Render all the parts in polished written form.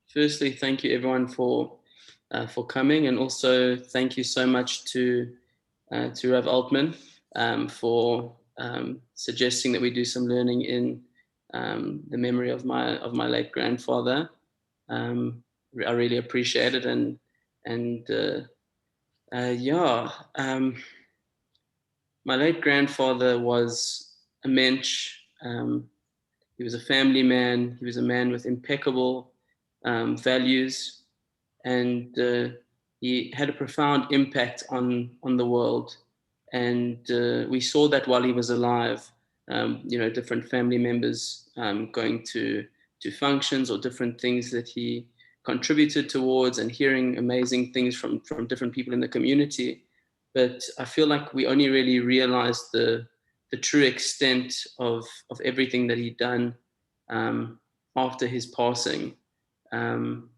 Firstly, thank you everyone for coming, and also thank you so much to Rav Altman for suggesting that we do some learning in the memory of my late grandfather. I really appreciate it, my late grandfather was a mensch. He was a family man. He was a man with impeccable values, and he had a profound impact on the world. And we saw that while he was alive. Different family members going to functions or different things that he contributed towards, and hearing amazing things from different people in the community. But I feel like we only really realized the true extent of everything that he'd done after his passing. Hearing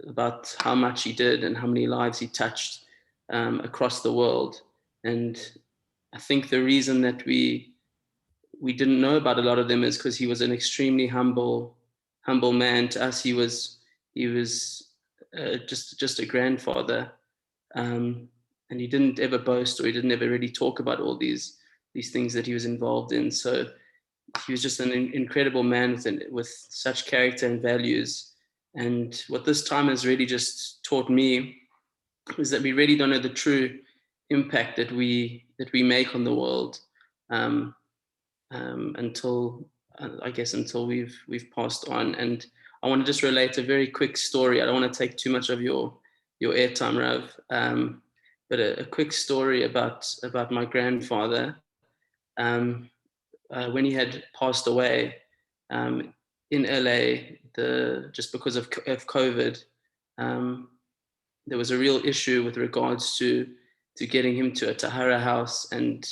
about how much he did and how many lives he touched across the world. And I think the reason that we didn't know about a lot of them is because he was an extremely humble man. To us, he was just a grandfather, and he didn't ever boast, or he didn't ever really talk about all these things that he was involved in. So he was just an incredible man with such character and values. And what this time has really just taught me is that we really don't know the true impact that we make on the world until we've passed on. And I want to just relate a very quick story. I don't want to take too much of your airtime, Rav, but a quick story about my grandfather. When he had passed away in LA, just because of COVID, there was a real issue with regards to getting him to a Tahara house and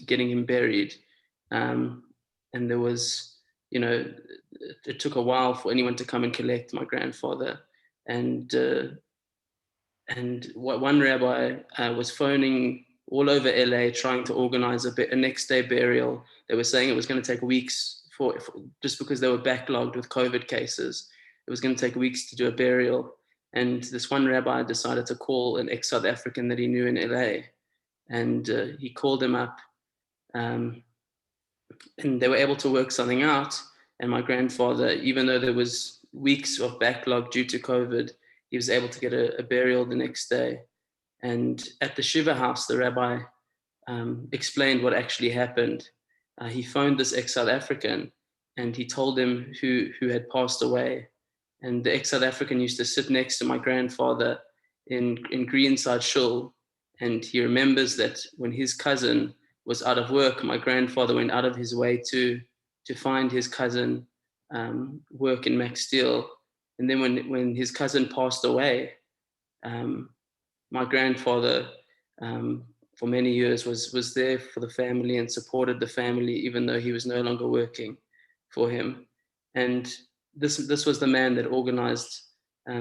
getting him buried. And there was, it took a while for anyone to come and collect my grandfather. And one rabbi was phoning all over LA trying to organize a next day burial. They were saying it was going to take weeks for just because they were backlogged with COVID cases. It was going to take weeks to do a burial. And this one rabbi decided to call an ex-South African that he knew in LA. And he called him up, and they were able to work something out. And my grandfather, even though there was weeks of backlog due to COVID, he was able to get a burial the next day. And at the Shiva house, the rabbi explained what actually happened. He phoned this ex-South African, and he told him who had passed away. And the ex-South African used to sit next to my grandfather in Greenside Shul. And he remembers that when his cousin was out of work, my grandfather went out of his way to find his cousin work in Max Steel. And then when his cousin passed away, my grandfather for many years was there for the family and supported the family, even though he was no longer working for him. And this was the man that organized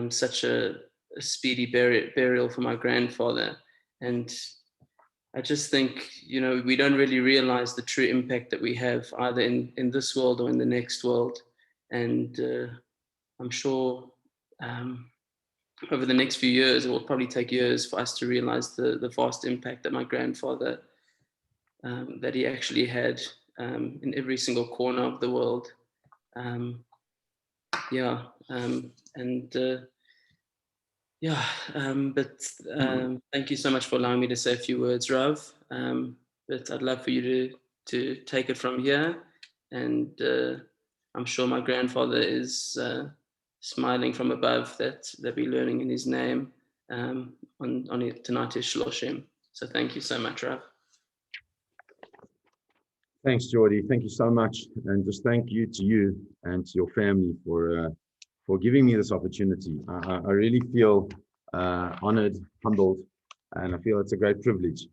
such a speedy burial for my grandfather. And I just think, we don't really realize the true impact that we have either in this world or in the next world. And I'm sure over the next few years, it will probably take years for us to realize the vast impact that my grandfather, that he actually had in every single corner of the world. Thank you so much for allowing me to say a few words, Rav. But I'd love for you to take it from here. And I'm sure my grandfather is smiling from above that we're learning in his name on tonight is Shloshim. So thank you so much, Rav. Thanks, Jordy. Thank you so much. And just thank you to you and to your family for giving me this opportunity. I really feel honored, humbled, and I feel it's a great privilege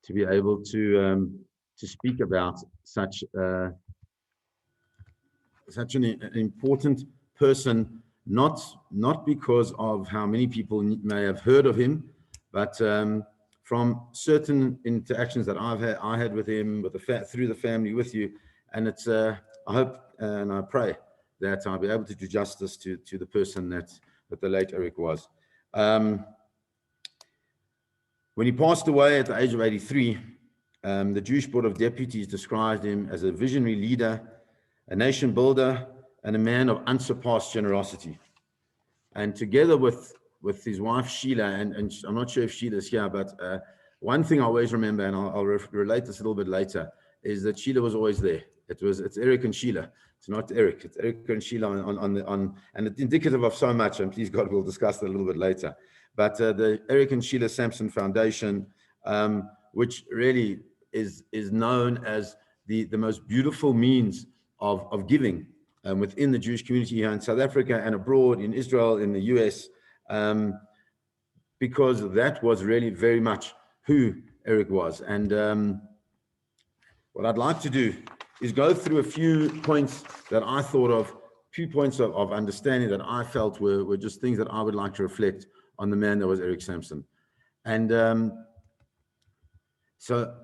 to be able to speak about such an important person, not because of how many people may have heard of him, but from certain interactions that I had with him, through the family, with you. And it's I hope and I pray that I'll be able to do justice to the person that the late Eric was. When he passed away at the age of 83, the Jewish Board of Deputies described him as a visionary leader, a nation builder, and a man of unsurpassed generosity. And together with his wife, Sheila, and I'm not sure if Sheila's here, but one thing I always remember, and I'll relate this a little bit later, is that Sheila was always there. It's Eric and Sheila. It's not Eric. It's Eric and Sheila and it's indicative of so much. And please God, we'll discuss that a little bit later. But the Eric and Sheila Samson Foundation, which really is known as the most beautiful means of giving within the Jewish community here in South Africa and abroad, in Israel, in the US, because that was really very much who Eric was. And what I'd like to do is go through a few points that I thought of, few points of understanding that I felt were just things that I would like to reflect on the man that was Eric Samson. And so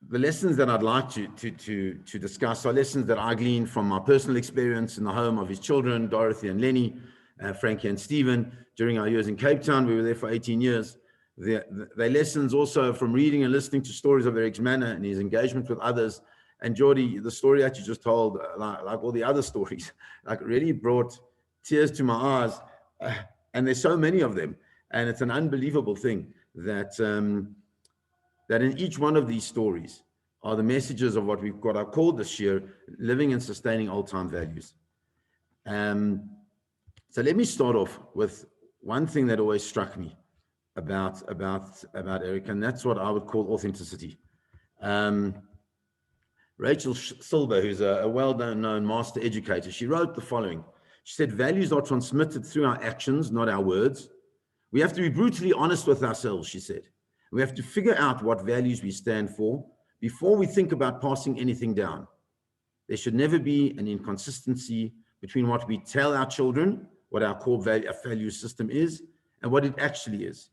the lessons that I'd like to discuss are lessons that I gleaned from my personal experience in the home of his children, Dorothy and Lenny, Frankie and Stephen, during our years in Cape Town. We were there for 18 years. They're lessons also from reading and listening to stories of Eric's manner and his engagement with others. And Jordy, the story that you just told, like all the other stories, like really brought tears to my eyes. And there's so many of them. And it's an unbelievable thing that that in each one of these stories are the messages of what we've got our called this year, living and sustaining old-time values. So let me start off with one thing that always struck me about Eric, and that's what I would call authenticity. Rachel Silber, who's a well-known master educator, she wrote the following. She said, values are transmitted through our actions, not our words. We have to be brutally honest with ourselves, she said. We have to figure out what values we stand for before we think about passing anything down. There should never be an inconsistency between what we tell our children, what our core value system is, and what it actually is.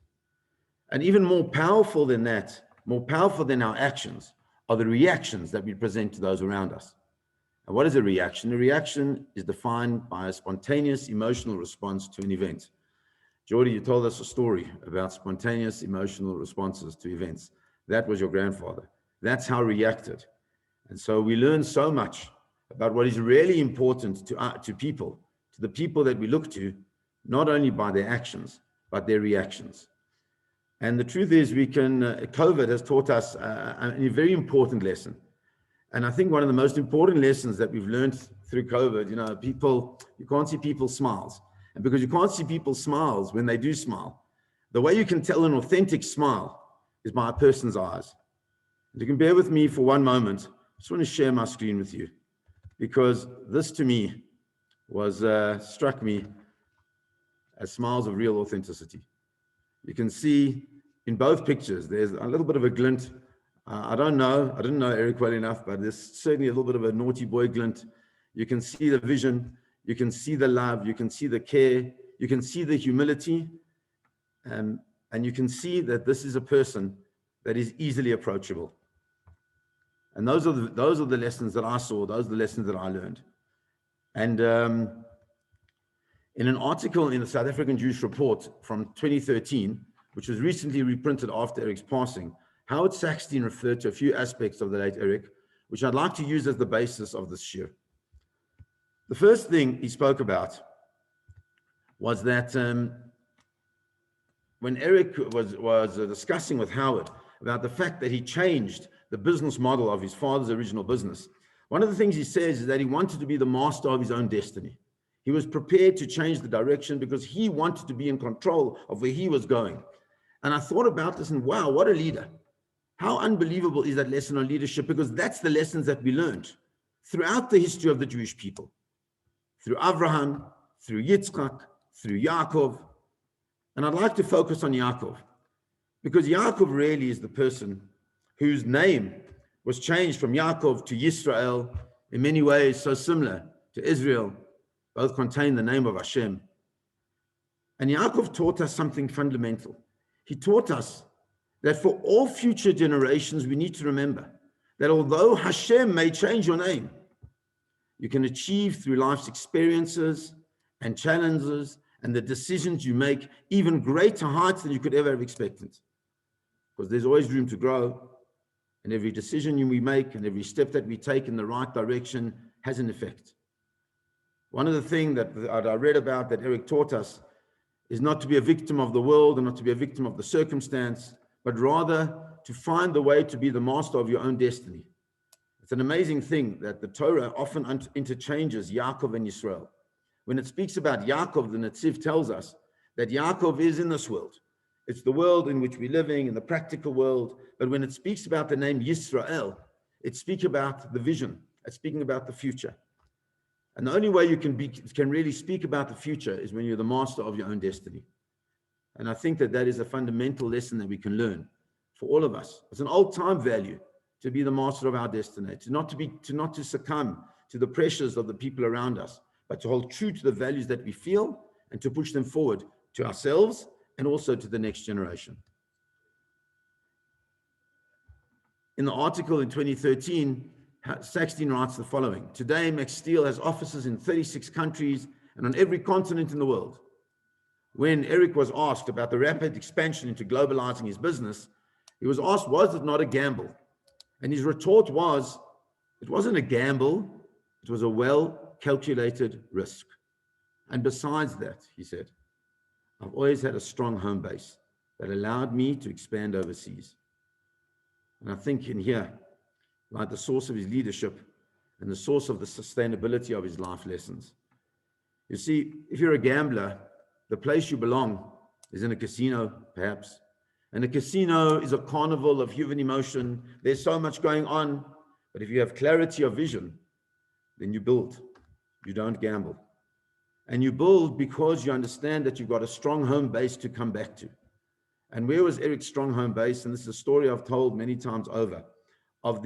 And even more powerful than that, more powerful than our actions, are the reactions that we present to those around us. And what is a reaction? A reaction is defined by a spontaneous emotional response to an event. Jordy, you told us a story about spontaneous emotional responses to events. That was your grandfather. That's how he reacted. And so we learn so much about what is really important to people, to the people that we look to, not only by their actions, but their reactions. And the truth is COVID has taught us a very important lesson. And I think one of the most important lessons that we've learned through COVID, you can't see people's smiles. And because you can't see people's smiles when they do smile, the way you can tell an authentic smile is by a person's eyes. And you can bear with me for one moment. I just want to share my screen with you, because this to me struck me as smiles of real authenticity. You can see in both pictures, there's a little bit of a glint. I didn't know Eric well enough, but there's certainly a little bit of a naughty boy glint. You can see the vision. You can see the love, you can see the care, you can see the humility, and you can see that this is a person that is easily approachable. And those are the lessons that I saw, those are the lessons that I learned. And in an article in the South African Jewish Report from 2013, which was recently reprinted after Eric's passing, Howard Sackstein referred to a few aspects of the late Eric, which I'd like to use as the basis of this shiur. The first thing he spoke about was that when Eric was discussing with Howard about the fact that he changed the business model of his father's original business, one of the things he says is that he wanted to be the master of his own destiny. He was prepared to change the direction because he wanted to be in control of where he was going. And I thought about this and wow, what a leader. How unbelievable is that lesson on leadership? Because that's the lessons that we learned throughout the history of the Jewish people. Through Abraham, through Yitzchak, through Yaakov. And I'd like to focus on Yaakov, because Yaakov really is the person whose name was changed from Yaakov to Yisrael, in many ways so similar to Israel. Both contain the name of Hashem. And Yaakov taught us something fundamental. He taught us that for all future generations, we need to remember that although Hashem may change your name, You can achieve through life's experiences and challenges and the decisions you make even greater heights than you could ever have expected. Because there's always room to grow, and every decision we make and every step that we take in the right direction has an effect. One of the things that I read about that Eric taught us is not to be a victim of the world and not to be a victim of the circumstance, but rather to find the way to be the master of your own destiny. It's an amazing thing that the Torah often interchanges Yaakov and Yisrael. When it speaks about Yaakov, the Netziv tells us that Yaakov is in this world. It's the world in which we're living, in the practical world. But when it speaks about the name Yisrael, it speaks about the vision. It's speaking about the future. And the only way you can really speak about the future is when you're the master of your own destiny. And I think that is a fundamental lesson that we can learn for all of us. It's an old time value to be the master of our destiny, to not to succumb to the pressures of the people around us, but to hold true to the values that we feel and to push them forward to ourselves and also to the next generation. In the article in 2013, Saxton writes the following: today, Max Steel has offices in 36 countries and on every continent in the world. When Eric was asked about the rapid expansion into globalizing his business, he was asked, was it not a gamble? And his retort was, it wasn't a gamble, it was a well-calculated risk. And besides that, he said, I've always had a strong home base that allowed me to expand overseas. And I think in here, like the source of his leadership and the source of the sustainability of his life lessons. You see, if you're a gambler, the place you belong is in a casino, perhaps. And a casino is a carnival of human emotion. There's so much going on. But if you have clarity of vision, then you build. You don't gamble. And you build because you understand that you've got a strong home base to come back to. And where was Eric's strong home base? And this is a story I've told many times over of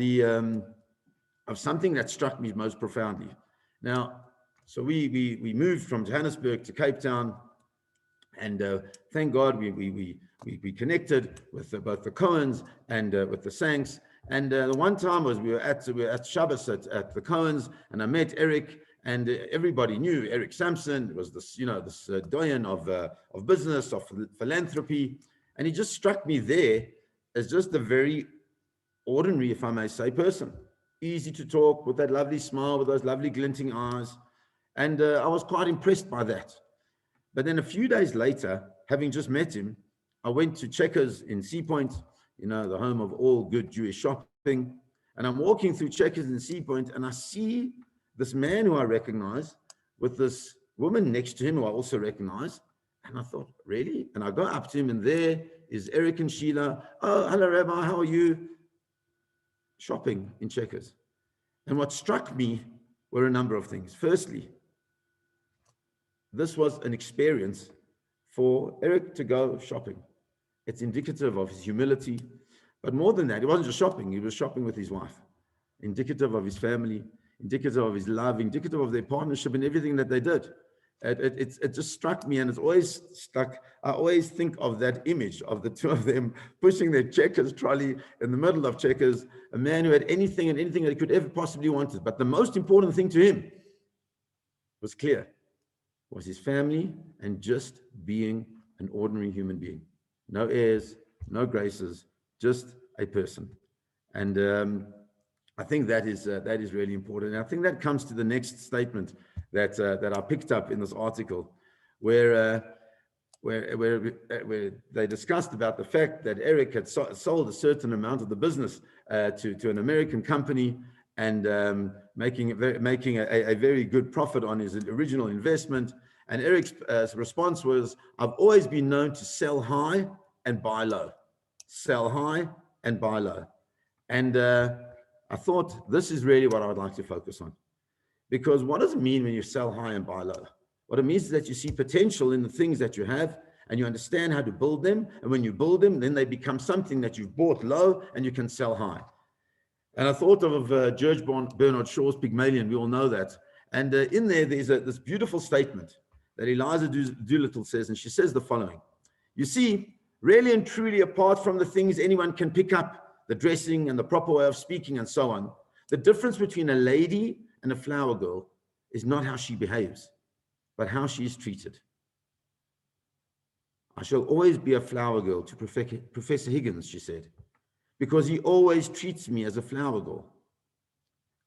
something that struck me most profoundly. Now, so we moved from Johannesburg to Cape Town, and thank God we connected with both the Cohens and with the Sanks. And the one time was we were at Shabbos at the Cohens, and I met Eric. And everybody knew Eric Samson was this, this doyen of business, of philanthropy. And he just struck me there as just a very ordinary, if I may say, person. Easy to talk, with that lovely smile, with those lovely glinting eyes. And I was quite impressed by that. But then a few days later, having just met him, I went to Checkers in Sea Point, the home of all good Jewish shopping. And I'm walking through Checkers in Sea Point, and I see this man who I recognize with this woman next to him who I also recognize. And I thought, really? And I go up to him, and there is Eric and Sheila. Oh, hello, Rabbi, how are you? Shopping in Checkers. And what struck me were a number of things. Firstly, this was an experience for Eric to go shopping. It's indicative of his humility. But more than that, it wasn't just shopping. He was shopping with his wife. Indicative of his family, indicative of his love, indicative of their partnership and everything that they did. It just struck me, and it's always stuck. I always think of that image of the two of them pushing their Checkers trolley in the middle of Checkers, a man who had anything and anything that he could ever possibly wanted. But the most important thing to him was clear, was his family and just being an ordinary human being. No airs, no graces, just a person. And I think that is really important. And I think that comes to the next statement that I picked up in this article, where they discussed about the fact that Eric had sold a certain amount of the business to an American company, and making a very good profit on his original investment. And Eric's response was, "I've always been known to sell high and buy low, sell high and buy low." And I thought, this is really what I would like to focus on. Because what does it mean when you sell high and buy low? What it means is that you see potential in the things that you have, and you understand how to build them. And when you build them, then they become something that you've bought low and you can sell high. And I thought of George Bernard Shaw's Pygmalion. We all know that. And in there's this beautiful statement that Eliza Doolittle says, and she says the following: you see, really and truly, apart from the things anyone can pick up, the dressing and the proper way of speaking and so on, the difference between a lady and a flower girl is not how she behaves, but how she is treated. I shall always be a flower girl to Professor Higgins, she said, because he always treats me as a flower girl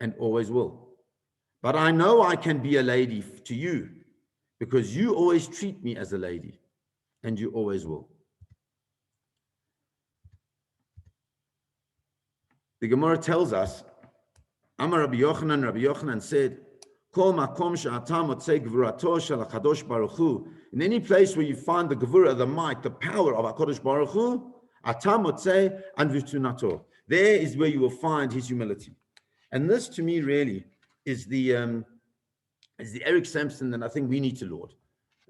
and always will. But I know I can be a lady to you because you always treat me as a lady and you always will. The Gemara tells us, Amar Rabbi Yochanan said, Kol makom she'ata motzei gvurato shel HaKadosh Baruch Hu. In any place where you find the gevura, the might, the power of HaKadosh Baruch Hu, ata motzei an v'tunato. There is where you will find his humility. And this, to me, really is the Eric Samson that I think we need to laud.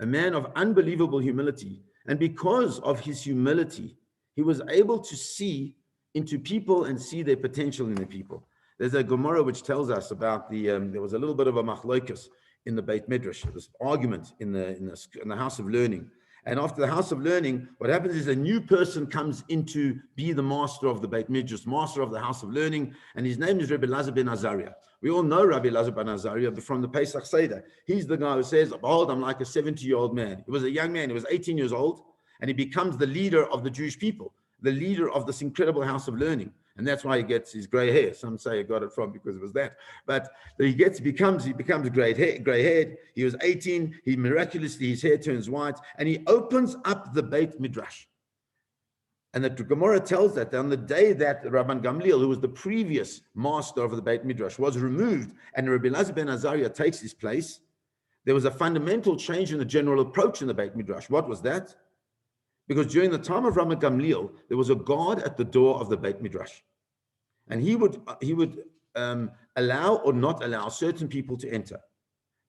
A man of unbelievable humility. And because of his humility, he was able to see into people and see their potential in the people. There's a Gemara which tells us about there was a little bit of a machlokas in the Beit Midrash, this argument in the house of learning. And after the house of learning, what happens is a new person comes in to be the master of the Beit Midrash, master of the house of learning, and his name is Rabbi Elazar ben Azariah. We all know Rabbi Elazar ben Azariah from the Pesach Seder. He's the guy who says, behold, I'm like a 70-year-old man. He was a young man, he was 18 years old, and he becomes the leader of the Jewish people, the leader of this incredible house of learning. And that's why he gets his gray hair. Some say he got it from because it was that. But he becomes gray-haired. He was 18. He miraculously, his hair turns white. And he opens up the Beit Midrash. And the Gemara tells that on the day that Rabban Gamliel, who was the previous master of the Beit Midrash, was removed, and Rabbi Elazar ben Azariah takes his place, there was a fundamental change in the general approach in the Beit Midrash. What was that? Because during the time of Rabban Gamliel, there was a guard at the door of the Beit Midrash. And he would allow or not allow certain people to enter.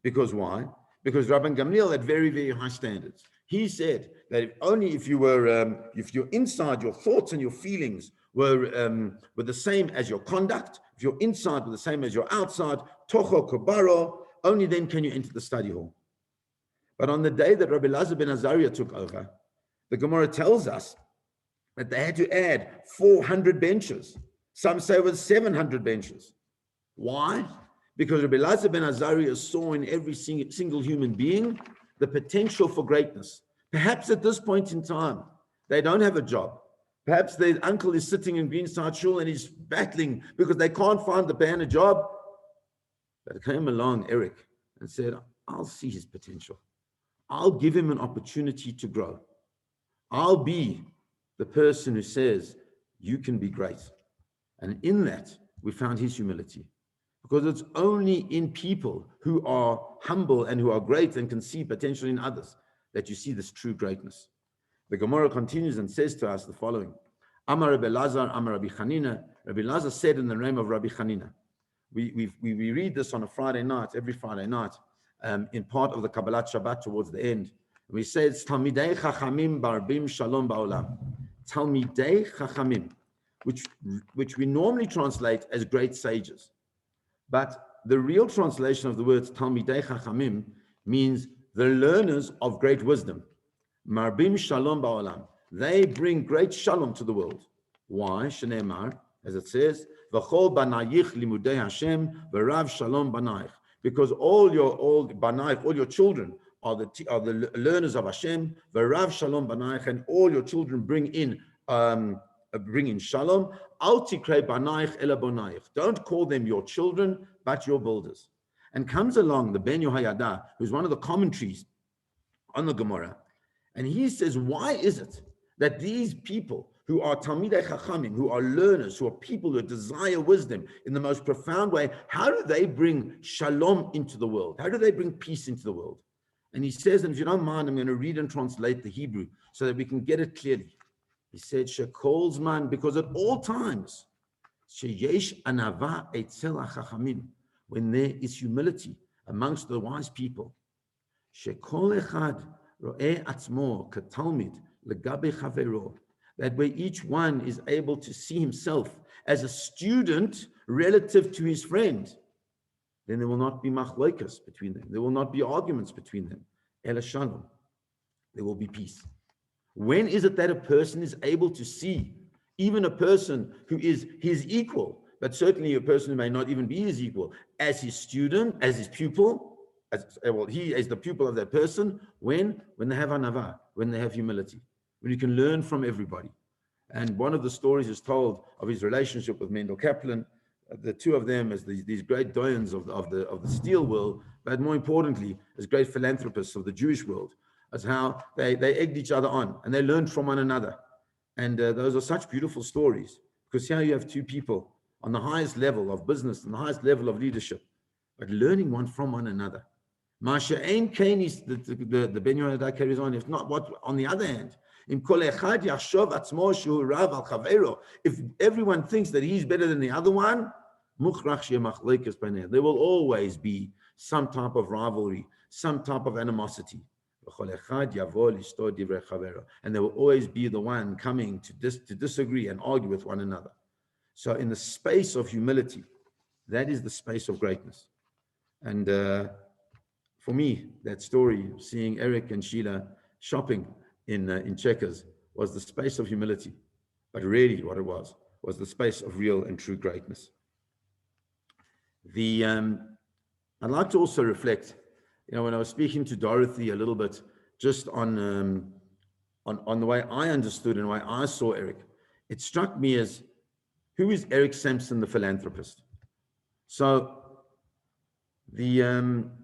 Because why? Because Rabban Gamliel had very, very high standards. He said that if your inside, your thoughts and your feelings were the same as your conduct, if your inside were the same as your outside, tocho kobaro, only then can you enter the study hall. But on the day that Rabbi Elazar ben Azariah took over, the Gemara tells us that they had to add 400 benches. Some say it was 700 benches. Why? Because Rabbi Elazar ben Azariah saw in every single human being the potential for greatness. Perhaps at this point in time, they don't have a job. Perhaps their uncle is sitting in Greenside Shul and he's battling because they can't find the man a job. But came along Eric and said, I'll see his potential. I'll give him an opportunity to grow. I'll be the person who says, you can be great. And in that, we found his humility. Because it's only in people who are humble and who are great and can see potential in others that you see this true greatness. The Gemara continues and says to us the following. Amar Rabbi Elazar, Amar Rabbi Chanina. Rabbi Elazar said in the name of Rabbi Chanina. We read this on a Friday night, every Friday night, in part of the Kabbalat Shabbat towards the end. We say it's Talmidei Chachamim Barbim Shalom Ba'olam. Talmidei Chachamim, which we normally translate as great sages. But the real translation of the words Talmidei Chachamim means the learners of great wisdom. Marbim Shalom Ba'olam. They bring great shalom to the world. Why? Shneimar, as it says, V'chol banayich limudei Hashem v'rav shalom banayich. Because all your children are the learners of Hashem, v'rav shalom banayich, and all your children bring in shalom. Al tikrei banayich ela bonayich. Don't call them your children, but your builders. And comes along the Ben Yohayada, who's one of the commentaries on the Gemara, and he says, why is it that these people who are Talmidei Chachamim, who are learners, who are people who desire wisdom in the most profound way, how do they bring shalom into the world? How do they bring peace into the world? And he says, and if you don't mind, I'm going to read and translate the Hebrew so that we can get it clearly. He said, Shekol Zman, because at all times, Sheyesh Anava Eitzel HaChachamim, when there is humility amongst the wise people, Shekol Echad Ro'eh Atzmo Katalmid Legabe Chavero, that where each one is able to see himself as a student relative to his friend, then there will not be machlokas between them. There will not be arguments between them. Ela shalom. There will be peace. When is it that a person is able to see even a person who is his equal but certainly a person who may not even be his equal, as his student, as his pupil, he is the pupil of that person, when they have anava, when they have humility, when you can learn from everybody. And one of the stories is told of his relationship with Mendel Kaplan, the two of them as these great doyens of the steel world, but more importantly, as great philanthropists of the Jewish world, as how they egged each other on and they learned from one another. And those are such beautiful stories, because here you have two people on the highest level of business and the highest level of leadership, but learning one from one another. Masha Ein Kain is the Ben Yehoyada carries on. If not, what on the other hand, if everyone thinks that he's better than the other one, there will always be some type of rivalry, some type of animosity. And there will always be the one coming to disagree and argue with one another. So in the space of humility, that is the space of greatness. And for me, that story, seeing Eric and Sheila shopping in Checkers, was the space of humility. But really what it was the space of real and true greatness. I'd like to also reflect, when I was speaking to Dorothy a little bit, just on the way I understood and the way I saw Eric, it struck me as, who is Eric Simpson, the philanthropist? So in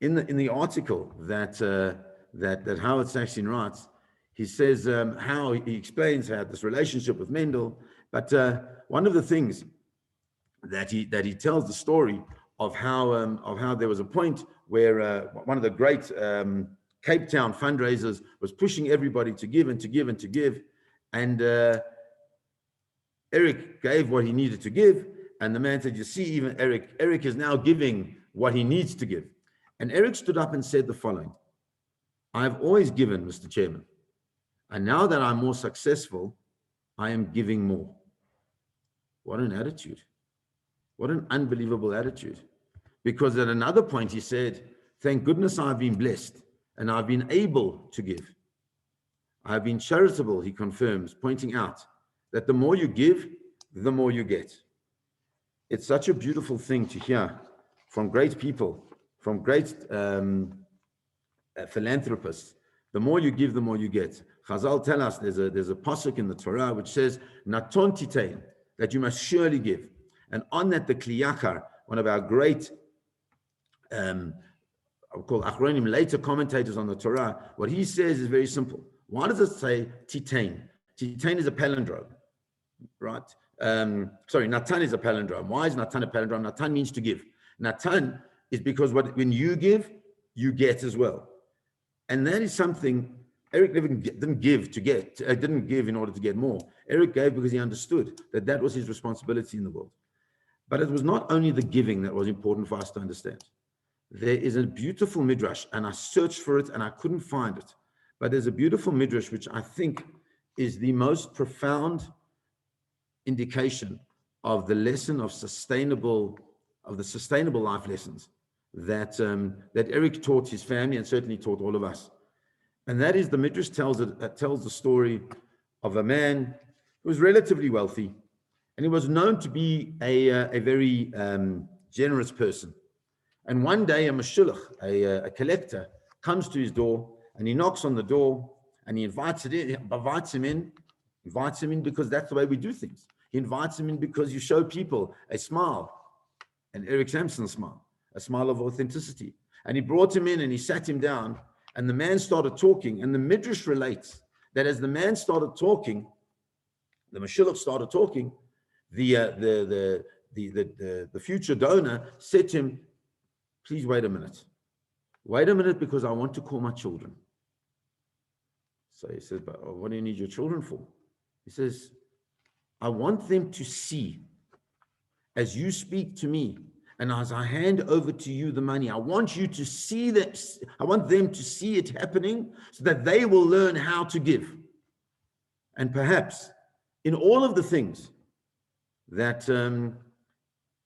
the article that Howard Saxon writes, he says how he explains how this relationship with Mendel, but one of the things that he tells the story of how there was a point where one of the great Cape Town fundraisers was pushing everybody to give and to give and to give, and Eric gave what he needed to give, and the man said, "You see, even Eric is now giving what he needs to give." And Eric stood up and said the following: "I've always given, Mr. Chairman, and now that I'm more successful, I am giving more." What an attitude. What an unbelievable attitude. Because at another point he said, "Thank goodness I've been blessed and I've been able to give. I've been charitable," he confirms, pointing out that the more you give, the more you get. It's such a beautiful thing to hear from great people, from great philanthropists. The more you give, the more you get. Chazal tell us there's a pasuk in the Torah which says, "Naton titein," that you must surely give. And on that, the Kli Yakar, one of our great, I would call Achronim, later commentators on the Torah, what he says is very simple. Why does it say titein? Titein is a palindrome, right? Natan is a palindrome. Why is Natan a palindrome? Natan means to give. Natan is because when you give, you get as well. And that is something Eric didn't give to get, didn't give in order to get more. Eric gave because he understood that was his responsibility in the world. But it was not only the giving that was important for us to understand. There is a beautiful midrash, and I searched for it and I couldn't find it. But there's a beautiful midrash which I think is the most profound indication of the lesson of the sustainable life lessons that Eric taught his family and certainly taught all of us. And that is, the midrash tells the story of a man who was relatively wealthy, and he was known to be a very generous person. And one day a mashulach, a collector, comes to his door, and he knocks on the door, and he invites him in because that's the way we do things. He invites him in because you show people a smile, an Eric Samson smile, a smile of authenticity. And he brought him in and he sat him down, and the man started talking. And the midrash relates that as the man started talking, the mashulach started talking, the future donor said to him, "Please wait a minute, because I want to call my children." So he says, "But what do you need your children for?" He says, "I want them to see, as you speak to me, and as I hand over to you the money, I want you to see that. I want them to see it happening so that they will learn how to give." And perhaps in all of the things that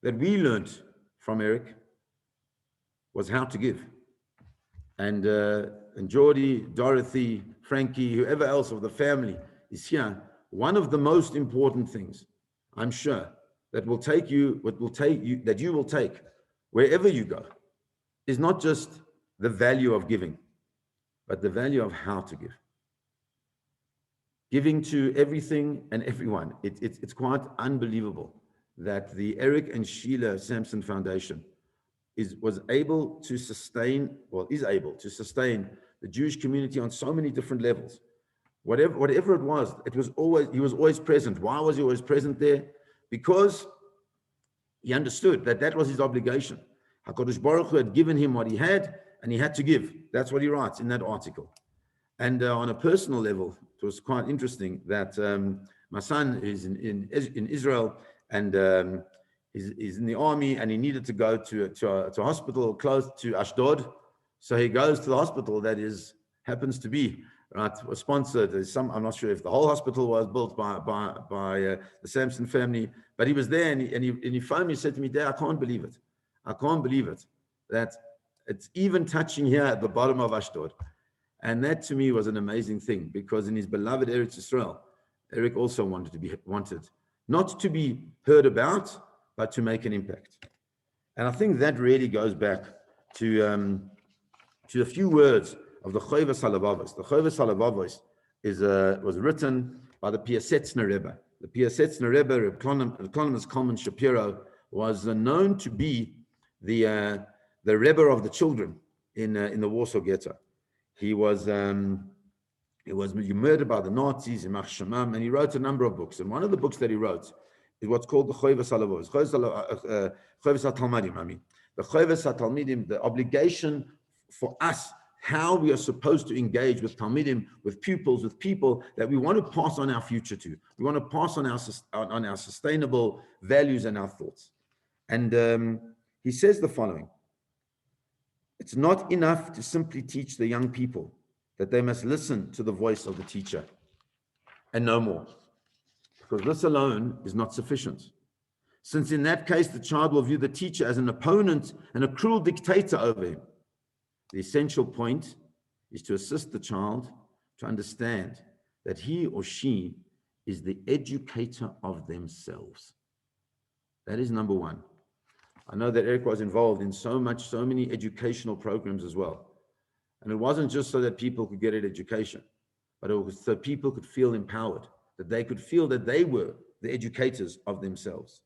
we learned from Eric was how to give. And Geordie, Dorothy, Frankie, whoever else of the family is here. One of the most important things, I'm sure, that will take you, that you will take wherever you go, is not just the value of giving, but the value of how to give. Giving to everything and everyone. It's quite unbelievable that the Eric and Sheila Samson Foundation was able to sustain the Jewish community on so many different levels. Whatever it was he was always present. Why was he always present there? Because he understood that was his obligation. HaKadosh Baruch Hu had given him what he had, and he had to give. That's what he writes in that article. And on a personal level, it was quite interesting that my son is in Israel, and he's in the army, and he needed to go to a hospital close to Ashdod. So he goes to the hospital that happens to be was sponsored. I'm not sure if the whole hospital was built by the Samson family, but he was there, and he phoned me and said to me, "Dad, I can't believe it. I can't believe it that it's even touching here at the bottom of Ashdod." And that to me was an amazing thing, because in his beloved Eretz Yisrael, Eric also wanted not to be heard about, but to make an impact. And I think that really goes back to a few words of the Chovos HaLevavos. The Chovos HaLevavos was written by the Piasetzner Rebbe. The Piasetzner Rebbe, Reb Klonimus Kalman Shapiro, was known to be the Rebbe of the children in the Warsaw Ghetto. He was murdered by the Nazis in Machshamam, and he wrote a number of books. And one of the books that he wrote is what's called the Chovos HaLevavos, Chovos HaTalmidim. The Chovos HaTalmidim, the obligation for us, how we are supposed to engage with Talmidim, with pupils, with people that we want to pass on our future to. We want to pass on our sustainable values and our thoughts. And he says the following: it's not enough to simply teach the young people that they must listen to the voice of the teacher and no more, because this alone is not sufficient. Since in that case, the child will view the teacher as an opponent and a cruel dictator over him. The essential point is to assist the child to understand that he or she is the educator of themselves. That is number one. I know that Eric was involved in so many educational programs as well. And it wasn't just so that people could get an education, but it was so people could feel empowered, that they could feel that they were the educators of themselves.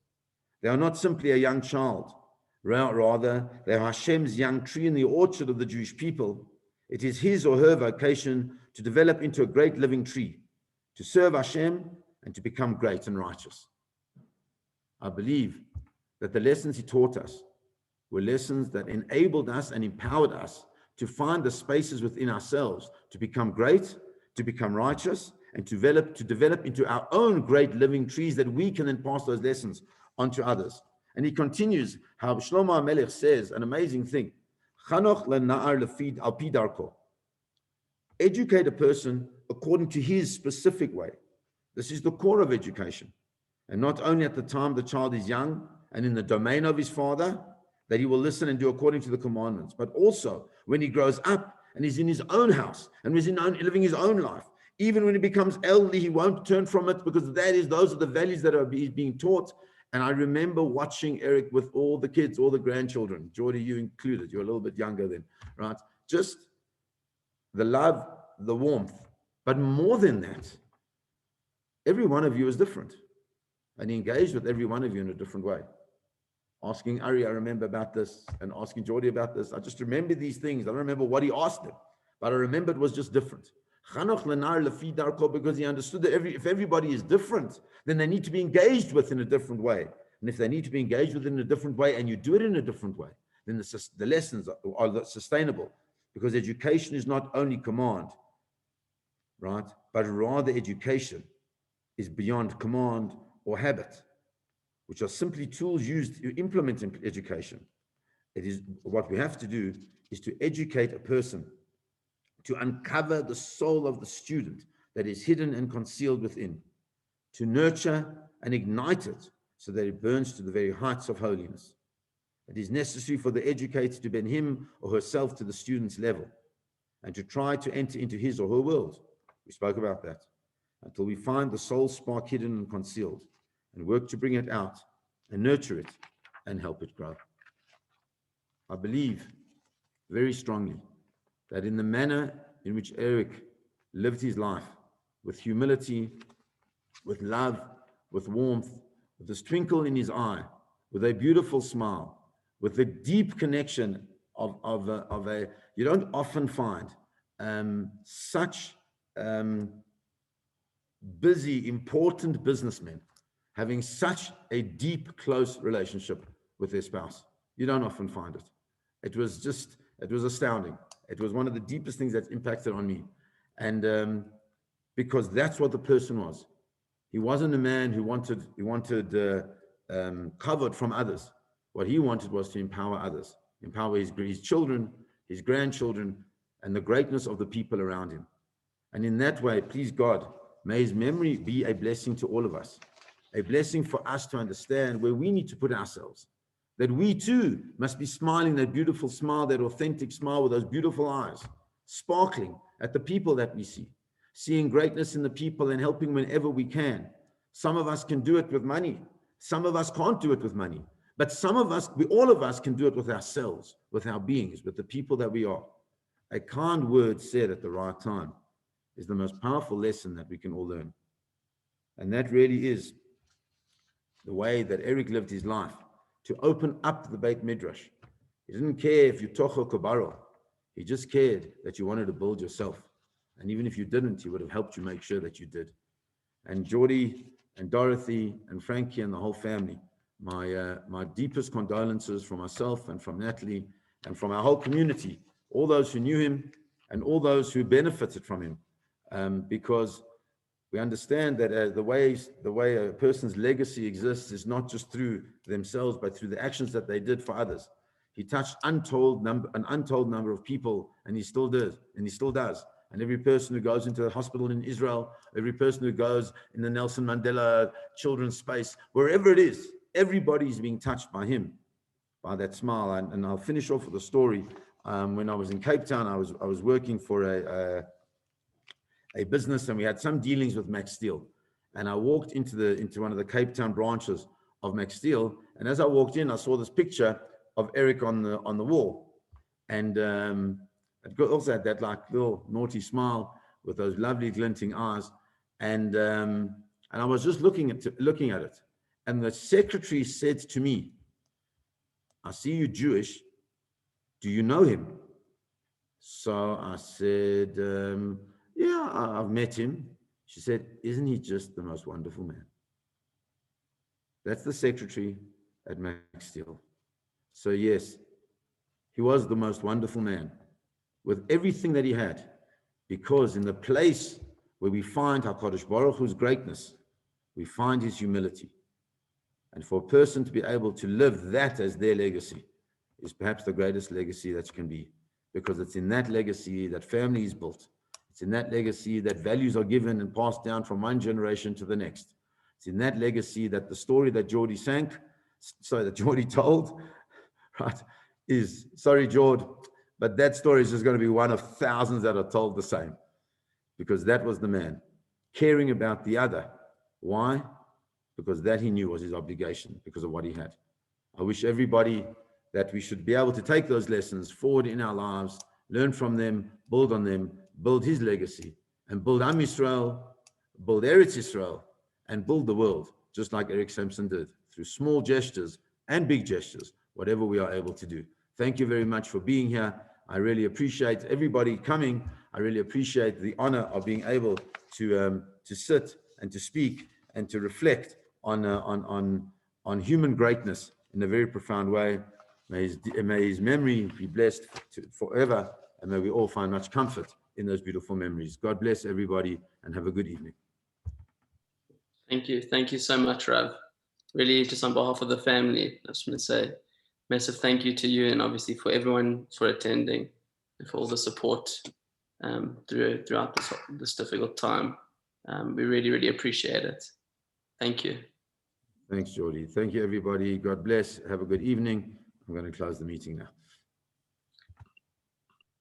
They are not simply a young child. Rather, they are Hashem's young tree in the orchard of the Jewish people. It is his or her vocation to develop into a great living tree, to serve Hashem and to become great and righteous. I believe that the lessons he taught us were lessons that enabled us and empowered us to find the spaces within ourselves to become great, to become righteous, and to develop into our own great living trees that we can then pass those lessons on to others. And he continues how Shlomo HaMelech says an amazing thing: Chanoch lena'ar lefid al pi darko. Educate a person according to his specific way. This is the core of education. And not only at the time the child is young and in the domain of his father, that he will listen and do according to the commandments, but also when he grows up and is in his own house and is living his own life. Even when he becomes elderly, he won't turn from it, because those are the values that are being taught. And I remember watching Eric with all the kids, all the grandchildren, Jordy, you included, you're a little bit younger then, right? Just the love, the warmth. But more than that, every one of you is different. And he engaged with every one of you in a different way. Asking Ari, I remember about this, and asking Jordy about this. I just remember these things. I don't remember what he asked him, but I remember it was just different. Because he understood that if everybody is different, then they need to be engaged with in a different way. And if they need to be engaged with in a different way, and you do it in a different way, then the lessons are sustainable. Because education is not only command, right? But rather education is beyond command or habit, which are simply tools used to implement education. It is what we have to do is to educate a person, to uncover the soul of the student that is hidden and concealed within, to nurture and ignite it so that it burns to the very heights of holiness. It is necessary for the educator to bring him or herself to the student's level and to try to enter into his or her world. We spoke about that. Until we find the soul spark hidden and concealed and work to bring it out, and nurture it and help it grow. I believe very strongly that in the manner in which Eric lived his life, with humility, with love, with warmth, with a twinkle in his eye, with a beautiful smile, with a deep connection of a you don't often find such busy, important businessmen having such a deep, close relationship with their spouse. You don't often find it. It was astounding. It was one of the deepest things that's impacted on me. And because that's what the person was. He wasn't a man who wanted covered from others. What he wanted was to empower others, empower his children, his grandchildren, and the greatness of the people around him. And in that way, please God, may his memory be a blessing to all of us, a blessing for us to understand where we need to put ourselves, that we too must be smiling that beautiful smile, that authentic smile with those beautiful eyes, sparkling at the people that we see, seeing greatness in the people and helping whenever we can. Some of us can do it with money. Some of us can't do it with money. But some of us, all of us can do it with ourselves, with our beings, with the people that we are. A kind word said at the right time is the most powerful lesson that we can all learn. And that really is the way that Eric lived his life, to open up the Beit Midrash. He didn't care if you tocho kabaro. He just cared that you wanted to build yourself. And even if you didn't, he would have helped you make sure that you did. And Geordie and Dorothy and Frankie and the whole family, my deepest condolences from myself and from Natalie and from our whole community, all those who knew him and all those who benefited from him, because we understand that the way a person's legacy exists is not just through themselves, but through the actions that they did for others. He touched an untold number of people, and he still does, And every person who goes into the hospital in Israel, every person who goes in the Nelson Mandela children's space, wherever it is, everybody is being touched by him, by that smile. And I'll finish off with a story. When I was in Cape Town, I was working for a business, and we had some dealings with Max Steel. And I walked into one of the Cape Town branches of Max Steel, and as I walked in, I saw this picture of Eric on the wall, and it also had that like little naughty smile with those lovely glinting eyes, and I was just looking at it, and the secretary said to me, "I see you Jewish. Do you know him?" So I said, "Yeah, I've met him." She said, "Isn't he just the most wonderful man?" That's the secretary at Max Steel. So yes, he was the most wonderful man with everything that he had, because in the place where we find HaKadosh Baruch Hu's greatness, we find his humility. And for a person to be able to live that as their legacy is perhaps the greatest legacy that can be, because it's in that legacy that family is built. It's in that legacy that values are given and passed down from one generation to the next. It's in that legacy that the story that Geordie told, right, is, sorry, George, but that story is just going to be one of thousands that are told the same, because that was the man caring about the other. Why? Because that he knew was his obligation, because of what he had. I wish everybody that we should be able to take those lessons forward in our lives, learn from them, build on them, build his legacy, and build Am Yisrael, build Eretz Yisrael, and build the world, just like Eric Simpson did, through small gestures and big gestures, whatever we are able to do. Thank you very much for being here. I really appreciate everybody coming. I really appreciate the honor of being able to sit and to speak and to reflect on human greatness in a very profound way. May his memory be blessed forever, and may we all find much comfort in those beautiful memories. God bless everybody, and have a good evening. Thank you. Thank you so much, Rav. Really, just on behalf of the family, I just want to say massive thank you to you, and obviously for everyone for attending and for all the support throughout this difficult time. We really, really appreciate it. Thank you. Thanks, Geordie. Thank you, everybody. God bless. Have a good evening. I'm going to close the meeting now.